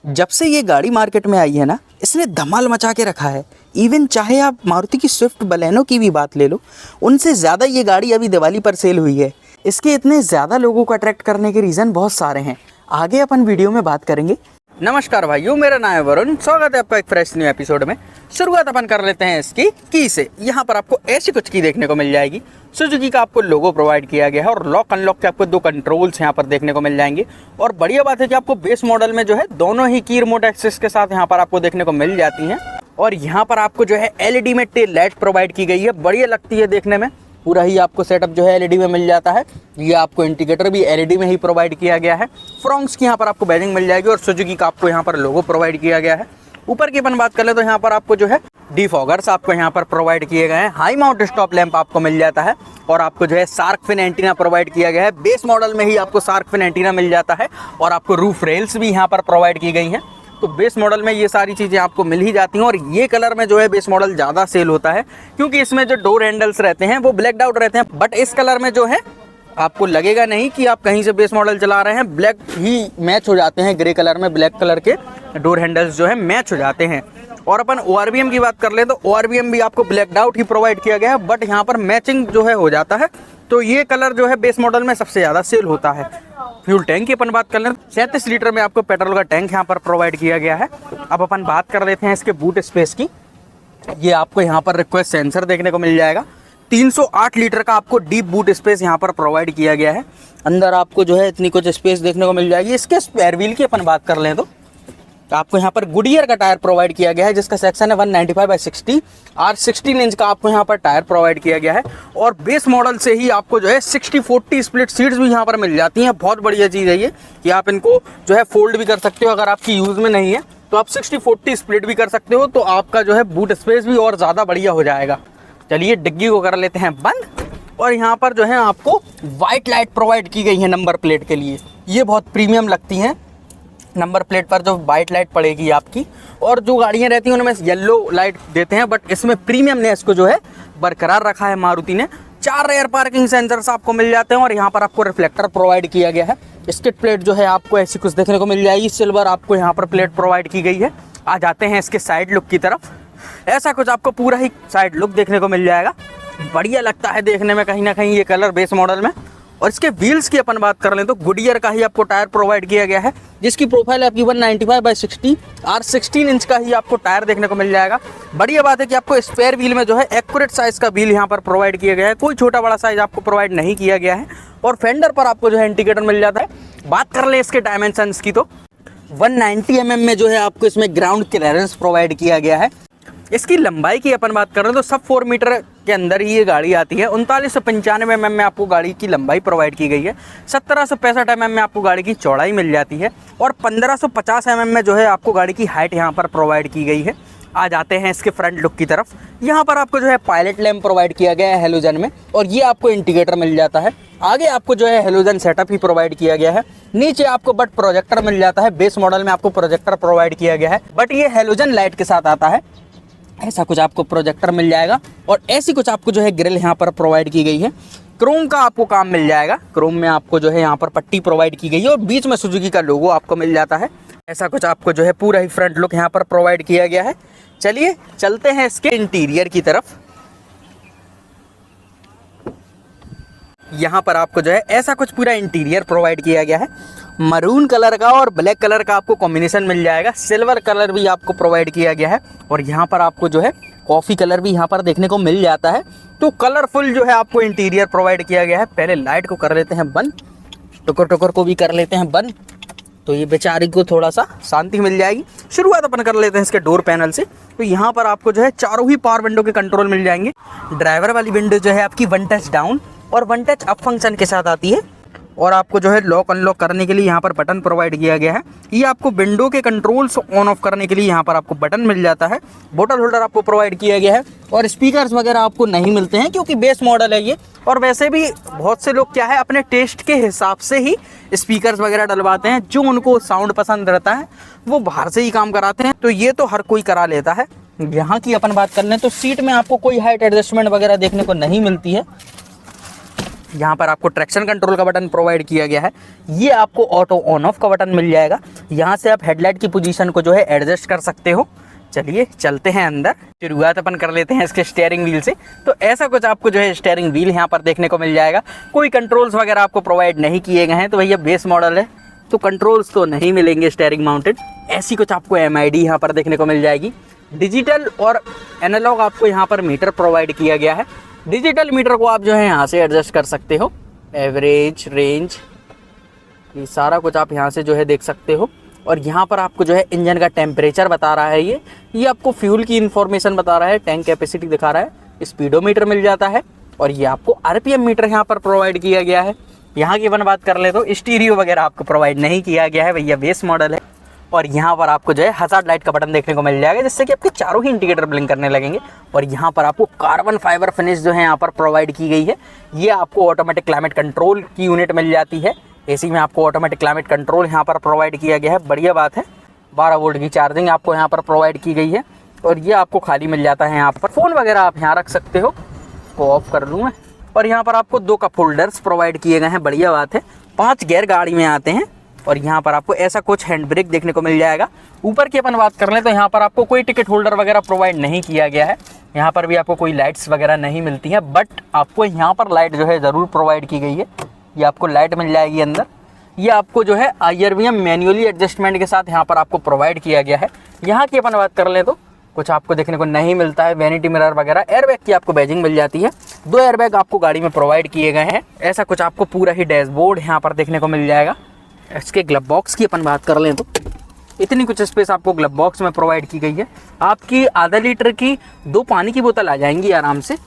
जब से ये गाड़ी मार्केट में आई है ना, इसने धमाल मचा के रखा है। इवन चाहे आप मारुति की स्विफ्ट बलेनो की भी बात ले लो, उनसे ज़्यादा ये गाड़ी अभी दिवाली पर सेल हुई है। इसके इतने ज़्यादा लोगों को अट्रैक्ट करने के रीज़न बहुत सारे हैं, आगे अपन वीडियो में बात करेंगे। नमस्कार भाइयों, मेरा नाम है वरुण। स्वागत है आपका एक फ्रेश न्यू एपिसोड में। शुरुआत अपन कर लेते हैं इसकी की से। यहाँ पर आपको ऐसी कुछ की देखने को मिल जाएगी। सुजुकी का आपको लोगो प्रोवाइड किया गया है और लॉक अनलॉक के आपको दो कंट्रोल्स यहाँ पर देखने को मिल जाएंगे। और बढ़िया बात है कि आपको बेस मॉडल में जो है दोनों ही की रिमोट एक्सेस के साथ यहाँ पर आपको देखने को मिल जाती हैं। और यहाँ पर आपको जो है एलईडी में टेल लाइट प्रोवाइड की गई है, बढ़िया लगती है देखने में। पूरा ही आपको सेटअप जो है एलईडी में मिल जाता है। ये आपको इंडिकेटर भी एलईडी में ही प्रोवाइड किया गया है। फ्रॉन्क्स की यहाँ पर आपको बैजिंग मिल जाएगी और सुजुकी का आपको यहाँ पर लोगो प्रोवाइड किया गया है। ऊपर की अपन बात कर ले तो यहाँ पर आपको जो है डिफॉगर्स आपको यहाँ पर प्रोवाइड किए गए हैं। हाई माउंट स्टॉप लैंप आपको मिल जाता है और आपको जो है शार्क फिन एंटीना प्रोवाइड किया गया है। बेस मॉडल में ही आपको शार्क फिन एंटीना मिल जाता है और आपको रूफ रेल्स भी यहाँ पर प्रोवाइड की गई हैं। तो बेस मॉडल में ये सारी चीज़ें आपको मिल ही जाती हैं। और ये कलर में जो है बेस मॉडल ज़्यादा सेल होता है क्योंकि इसमें जो डोर हैंडल्स रहते हैं वो ब्लैक आउट रहते हैं। बट इस कलर में जो है आपको लगेगा नहीं कि आप कहीं से बेस मॉडल चला रहे हैं, ब्लैक ही मैच हो जाते हैं। ग्रे कलर में ब्लैक कलर के डोर हैंडल्स जो है मैच हो जाते हैं। और अपन ORVM की बात कर ले तो ORVM भी आपको ब्लैक आउट ही प्रोवाइड किया गया है, बट यहाँ पर मैचिंग जो है हो जाता है। तो ये कलर जो है बेस मॉडल में सबसे ज़्यादा सेल होता है। फ्यूल टैंक की अपन बात कर लें, 37 लीटर में आपको पेट्रोल का टैंक यहाँ पर प्रोवाइड किया गया है। अब अपन बात कर लेते हैं इसके बूट स्पेस की। ये आपको यहाँ पर रिक्वेस्ट सेंसर देखने को मिल जाएगा। 308 लीटर का आपको डीप बूट स्पेस यहाँ पर प्रोवाइड किया गया है। अंदर आपको जो है इतनी कुछ स्पेस देखने को मिल जाएगी। इसके स्पेयर व्हील की अपन बात कर लें तो आपको यहाँ पर गुडियर का टायर प्रोवाइड किया गया है, जिसका सेक्शन है 195/60 और 16 इंच का आपको यहाँ पर टायर प्रोवाइड किया गया है। और बेस मॉडल से ही आपको जो है 60-40 स्प्लिट सीट्स भी यहाँ पर मिल जाती हैं। बहुत बढ़िया चीज़ है ये कि आप इनको जो है फोल्ड भी कर सकते हो। अगर आपकी यूज़ में नहीं है तो आप 60-40 स्प्लिट भी कर सकते हो, तो आपका जो है बूट स्पेस भी और ज़्यादा बढ़िया हो जाएगा। चलिए डिग्गी को कर लेते हैं बंद। और यहाँ पर जो है आपको वाइट लाइट प्रोवाइड की गई है नंबर प्लेट के लिए। ये बहुत प्रीमियम लगती हैं। नंबर प्लेट पर जो वाइट लाइट पड़ेगी आपकी, और जो गाड़ियाँ रहती हैं उनमें येलो लाइट देते हैं, बट इसमें प्रीमियमनेस को जो है बरकरार रखा है मारुति ने। 4 रेयर पार्किंग सेंसर्स आपको मिल जाते हैं और यहाँ पर आपको रिफ्लेक्टर प्रोवाइड किया गया है। स्किड प्लेट जो है आपको ऐसी कुछ देखने को मिल जाएगी, सिल्वर आपको यहाँ पर प्लेट प्रोवाइड की गई है। आ जाते हैं इसके साइड लुक की तरफ। ऐसा कुछ आपको पूरा ही साइड लुक देखने को मिल जाएगा। बढ़िया लगता है देखने में कहीं ना कहीं ये कलर बेस मॉडल में। और इसके व्हील्स की अपन बात कर लें तो गुडियर का ही आपको टायर प्रोवाइड किया गया है, जिसकी प्रोफाइल आपकी 195/60 और 16 इंच का ही आपको टायर देखने को मिल जाएगा। बढ़िया बात है कि आपको स्पेयर व्हील में जो है एक्यूरेट साइज का व्हील यहाँ पर प्रोवाइड किया गया है, कोई छोटा बड़ा साइज आपको प्रोवाइड नहीं किया गया है। और फेंडर पर आपको जो है इंडिकेटर मिल जाता है। बात कर ले इसके डायमेंशंस की तो 190 mm में जो है आपको इसमें ग्राउंड क्लियरेंस प्रोवाइड किया गया है। इसकी लंबाई की अपन बात कर रहे हैं तो सब 4 मीटर के अंदर ही ये गाड़ी आती है। 3995 mm में आपको गाड़ी की लंबाई प्रोवाइड की गई है। 1765 mm में आपको गाड़ी की चौड़ाई मिल जाती है और 1550 mm में जो है आपको गाड़ी की हाइट यहाँ पर प्रोवाइड की गई है। आ जाते हैं इसके फ्रंट लुक की तरफ। यहाँ पर आपको जो है पायलट लैंप प्रोवाइड किया गया है हेलोजन में, और ये आपको इंडिकेटर मिल जाता है। आगे आपको जो है हेलोजन सेटअप ही प्रोवाइड किया गया है। नीचे आपको बट प्रोजेक्टर मिल जाता है। बेस मॉडल में आपको प्रोजेक्टर प्रोवाइड किया गया है, बट ये हेलोजन लाइट के साथ आता है। ऐसा कुछ आपको प्रोजेक्टर मिल जाएगा और ऐसी कुछ आपको जो है ग्रिल यहाँ पर प्रोवाइड की गई है। क्रोम का आपको काम मिल जाएगा। क्रोम में आपको जो है यहाँ पर पट्टी प्रोवाइड की गई है और बीच में सुजुकी का लोगो आपको मिल जाता है। ऐसा कुछ आपको जो है पूरा ही फ्रंट लुक यहाँ पर प्रोवाइड किया गया है। चलिए चलते हैं इसके इंटीरियर की तरफ। यहाँ पर आपको जो है ऐसा कुछ पूरा इंटीरियर प्रोवाइड किया गया है। मरून कलर का और ब्लैक कलर का आपको कॉम्बिनेशन मिल जाएगा। सिल्वर कलर भी आपको प्रोवाइड किया गया है और यहाँ पर आपको जो है कॉफ़ी कलर भी यहाँ पर देखने को मिल जाता है। तो कलरफुल जो है आपको इंटीरियर प्रोवाइड किया गया है। पहले लाइट को कर लेते हैं बंद, टुकर टुकर को भी कर लेते हैं बंद, तो ये बेचारी को थोड़ा सा शांति मिल जाएगी। शुरुआत अपन कर लेते हैं इसके डोर पैनल से। तो यहाँ पर आपको जो है चारों ही पावर विंडो के कंट्रोल मिल जाएंगे। ड्राइवर वाली विंडो जो है आपकी 1 टच डाउन और 1 टच अप फंक्शन के साथ आती है। और आपको जो है लॉक अनलॉक करने के लिए यहाँ पर बटन प्रोवाइड किया गया है। ये आपको विंडो के कंट्रोल्स ऑन ऑफ करने के लिए यहाँ पर आपको बटन मिल जाता है। बोतल होल्डर आपको प्रोवाइड किया गया है और स्पीकर्स वगैरह आपको नहीं मिलते हैं क्योंकि बेस मॉडल है ये। और वैसे भी बहुत से लोग क्या है अपने टेस्ट के हिसाब से ही स्पीकर्स वगैरह डलवाते हैं, जो उनको साउंड पसंद रहता है वो बाहर से ही काम कराते हैं। तो ये तो हर कोई करा लेता है। यहाँ की अपन बात कर लें तो सीट में आपको कोई हाइट एडजस्टमेंट वगैरह देखने को नहीं मिलती है। यहाँ पर आपको ट्रैक्शन कंट्रोल का बटन प्रोवाइड किया गया है। ये आपको ऑटो ऑन ऑफ का बटन मिल जाएगा। यहाँ से आप हेडलाइट की पोजीशन को जो है एडजस्ट कर सकते हो। चलिए चलते हैं अंदर। शुरुआत अपन कर लेते हैं इसके स्टीयरिंग व्हील से। तो ऐसा कुछ आपको जो है स्टीयरिंग व्हील यहाँ पर देखने को मिल जाएगा। कोई कंट्रोल्स वगैरह आपको प्रोवाइड नहीं किए गए हैं, तो भैया बेस मॉडल है तो कंट्रोल्स तो नहीं मिलेंगे स्टीयरिंग माउंटेड। ऐसी कुछ आपको MID यहाँ पर देखने को मिल जाएगी। डिजिटल और एनालॉग आपको यहाँ पर मीटर प्रोवाइड किया गया है। डिजिटल मीटर को आप जो है यहाँ से एडजस्ट कर सकते हो। एवरेज, रेंज, ये सारा कुछ आप यहाँ से जो है देख सकते हो। और यहाँ पर आपको जो है इंजन का टेम्परेचर बता रहा है। ये आपको फ्यूल की इन्फॉर्मेशन बता रहा है, टैंक कैपेसिटी दिखा रहा है, स्पीडोमीटर मिल जाता है। और ये आपको RPM मीटर यहाँ पर प्रोवाइड किया गया है। यहाँ की अपन बात कर ले तो स्टीरियो वगैरह आपको प्रोवाइड नहीं किया गया है, भैया बेस मॉडल है। और यहाँ पर आपको जो है हज़ार्ड लाइट का बटन देखने को मिल जाएगा, जिससे कि आपके चारों ही इंडिकेटर ब्लिंक करने लगेंगे। और यहाँ पर आपको कार्बन फाइबर फिनिश जो है यहाँ पर प्रोवाइड की गई है। ये आपको ऑटोमेटिक क्लाइमेट कंट्रोल की यूनिट मिल जाती है। AC में आपको ऑटोमेटिक क्लाइमेट कंट्रोल यहाँ पर प्रोवाइड किया गया है, बढ़िया बात है। 12 वोल्ट की चार्जिंग आपको यहाँ पर प्रोवाइड की गई है। और ये आपको खाली मिल जाता है यहाँ पर। फ़ोन वगैरह आप यहाँ रख सकते हो। इसको ऑफ कर लूँ मैं। और यहाँ पर आपको 2 कप होल्डर्स प्रोवाइड किए गए हैं, बढ़िया बात है। 5 गियर गाड़ी में आते हैं। और यहाँ पर आपको ऐसा कुछ हैंड ब्रेक देखने को मिल जाएगा। ऊपर की अपन बात कर लें तो यहाँ पर आपको कोई टिकट होल्डर वगैरह प्रोवाइड नहीं किया गया है। यहाँ पर भी आपको कोई लाइट्स वगैरह नहीं मिलती हैं, बट आपको यहाँ पर लाइट जो है ज़रूर प्रोवाइड की गई है। ये आपको लाइट मिल जाएगी अंदर। ये आपको जो है IRVM मैन्युअली एडजस्टमेंट के साथ यहाँ पर आपको प्रोवाइड किया गया है। यहाँ की अपन बात कर लें तो कुछ आपको देखने को नहीं मिलता है, वैनिटी मिरर वगैरह। एयरबैग की आपको बैजिंग मिल जाती है। 2 एयरबैग आपको गाड़ी में प्रोवाइड किए गए हैं। ऐसा कुछ आपको पूरा ही डैशबोर्ड यहाँ पर देखने को मिल जाएगा। इसके ग्लब बॉक्स की अपन बात कर लें तो इतनी कुछ स्पेस आपको ग्लब बॉक्स में प्रोवाइड की गई है। आपकी आधा लीटर की 2 पानी की बोतल आ जाएंगी आराम से।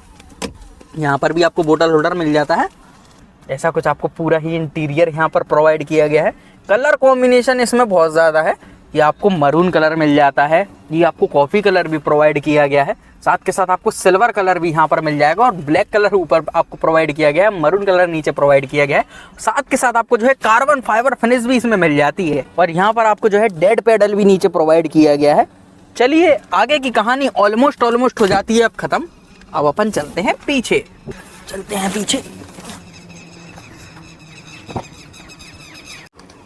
यहाँ पर भी आपको बोतल होल्डर मिल जाता है। ऐसा कुछ आपको पूरा ही इंटीरियर यहाँ पर प्रोवाइड किया गया है। कलर कॉम्बिनेशन इसमें बहुत ज़्यादा है। ये आपको मरून कलर मिल जाता है। ये आपको कॉफ़ी कलर भी प्रोवाइड किया गया है। साथ के साथ आपको सिल्वर कलर भी यहाँ पर मिल जाएगा। और ब्लैक कलर ऊपर आपको प्रोवाइड किया गया है, मरून कलर नीचे प्रोवाइड किया गया है। साथ के साथ आपको जो है कार्बन फाइबर फिनिश भी इसमें मिल जाती है। और यहाँ पर आपको जो है डेड पेडल भी नीचे प्रोवाइड किया गया है। चलिए आगे की कहानी ऑलमोस्ट हो जाती है अब ख़त्म। अब अपन चलते हैं पीछे।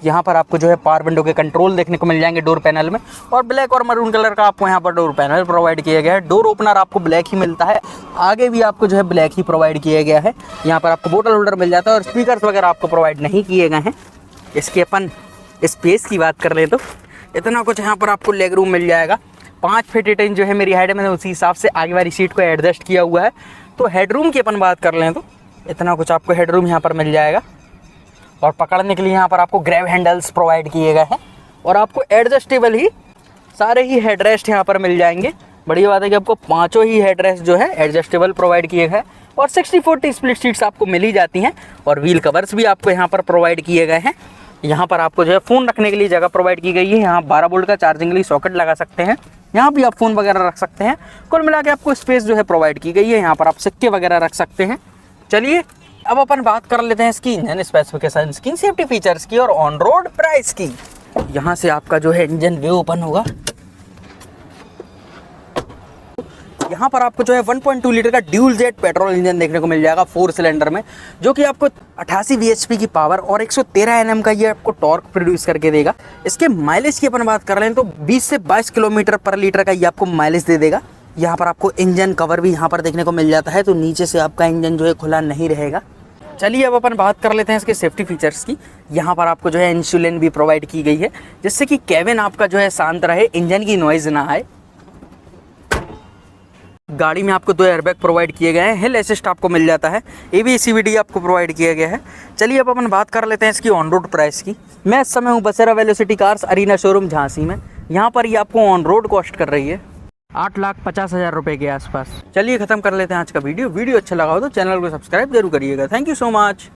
यहाँ पर आपको जो है पावर विंडो के कंट्रोल देखने को मिल जाएंगे डोर पैनल में। और ब्लैक और मरून कलर का आपको यहाँ पर डोर पैनल प्रोवाइड किया गया है। डोर ओपनर आपको ब्लैक ही मिलता है। आगे भी आपको जो है ब्लैक ही प्रोवाइड किया गया है। यहाँ पर आपको बोतल होल्डर मिल जाता है। और स्पीकर्स वगैरह आपको प्रोवाइड नहीं किए गए हैं। इसके अपन स्पेस की बात कर लें तो इतना कुछ यहाँ पर आपको लेग रूम मिल जाएगा। 5 फीट 8 इंच जो है मेरी हाइट है, मैंने उसी हिसाब से आगे वाली सीट को एडजस्ट किया हुआ है। तो हेडरूम की अपन बात कर लें तो इतना कुछ आपको हेडरूम यहाँ पर मिल जाएगा। और पकड़ने के लिए यहाँ पर आपको ग्रैब हैंडल्स प्रोवाइड किए गए हैं। और आपको एडजस्टेबल ही सारे ही हेडरेस्ट यहाँ पर मिल जाएंगे। बढ़िया बात है कि आपको 5 ही हेडरेस्ट जो है एडजस्टेबल प्रोवाइड किए गए। और 60-40 स्प्लिट सीट्स आपको मिल ही जाती हैं। और व्हील कवर्स भी आपको यहाँ पर प्रोवाइड किए गए हैं। यहाँ पर आपको जो है फ़ोन रखने के लिए जगह प्रोवाइड की गई है। यहाँ 12 वोल्ट का चार्जिंग के लिए सॉकेट लगा सकते हैं। यहाँ भी आप फ़ोन वगैरह रख सकते हैं। कुल मिला के आपको स्पेस जो है प्रोवाइड की गई है। यहाँ पर आप सिक्के वगैरह रख सकते हैं। चलिए अब अपन बात कर लेते हैं इसकी इंजन स्पेसिफिकेशंस की, सेफ्टी फीचर्स की और ऑन रोड प्राइस की। यहाँ से आपका जो है इंजन व्यू ओपन होगा। यहाँ पर आपको जो है 1.2 लीटर का ड्यूल जेट पेट्रोल इंजन देखने को मिल जाएगा 4 सिलेंडर में, जो कि आपको 88 bhp की पावर और 113 Nm का ये आपको टॉर्क प्रोड्यूस करके देगा। इसके माइलेज की अपन बात कर रहे हैं तो 20 से 22 किलोमीटर पर लीटर का ये आपको माइलेज दे देगा। यहाँ पर आपको इंजन कवर भी यहाँ पर देखने को मिल जाता है, तो नीचे से आपका इंजन जो है खुला नहीं रहेगा। चलिए अब अपन बात कर लेते हैं इसके सेफ्टी फीचर्स की। यहाँ पर आपको जो है इंसुलिन भी प्रोवाइड की गई है, जिससे कि केबिन आपका जो है शांत रहे, इंजन की नॉइज ना आए। गाड़ी में आपको 2 एयरबैग प्रोवाइड किए गए हैं। हिल असिस्ट आपको मिल जाता है। ABS CVT आपको प्रोवाइड किया गया है। चलिए अब अपन बात कर लेते हैं इसकी ऑन रोड प्राइस की। मैं इस समय हूँ Basera velocity cars arena showroom Jhansi में। यहाँ पर ये आपको ऑन रोड कॉस्ट कर रही है 8,50,000 रुपये के आसपास। चलिए खत्म कर लेते हैं आज का वीडियो अच्छा लगा हो तो चैनल को सब्सक्राइब जरूर करिएगा। Thank you so much.